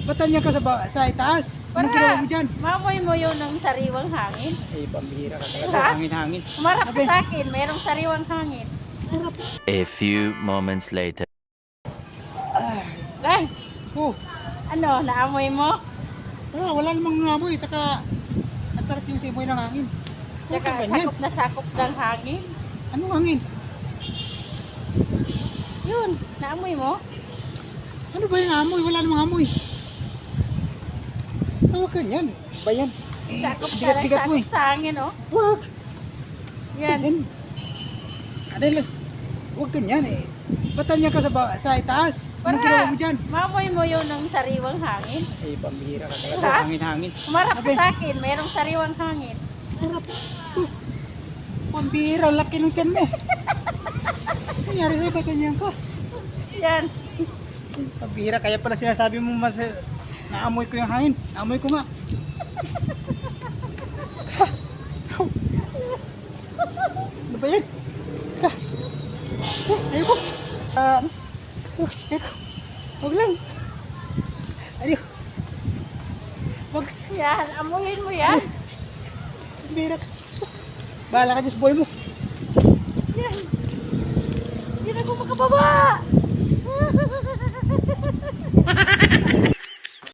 Ba't niya ka sa itaas? Anong Para ginawa mo dyan? mamoy mo yun ng sariwang hangin. Eh, pambihira ka Ha? talaga. Hangin-hangin. Umarap ka Sabi, sa akin, mayroong sariwang hangin. A few moments later. Lang, oh, ano, naamoy mo? wala namang amoy. Saka, ang sarap yung simoy ng hangin. Huwag Saka ka ganyan. sakop na sakop ng hangin. Anong hangin? Yun, naamoy mo? Ano ba yung amoy? Wala namang amoy. Saka huwag ganyan. Ba yan? Eh, Sakop na lang, bigat-bigat mo sakop eh. sa hangin, oh. Huwag. Yan. Ganyan. Ano lang? Huwag ganyan eh. Ba't niya ka sa itaas? Anong ginawa mo dyan? mamoy mo yun ng sariwang hangin. Eh, pambihira ka Ha? talaga. Hangin-hangin. Umarap ka Sabi, sa akin, mayroong sariwang hangin. harap. Pambihira, laki ng tiyan mo. Nangyari sa'yo, ba't ganyan ka? Yan. Pambihira, kaya pala sinasabi mo mas naamoy ko yung hangin. Naamoy ko nga. Ano ba yan? Ayoko. Ayoko. Huwag lang. Ayoko. Huwag. Yan, amuyin mo yan. Pambihira ka. Bahala ka dyan sa buhay mo. Yan. Hindi na ako makababa.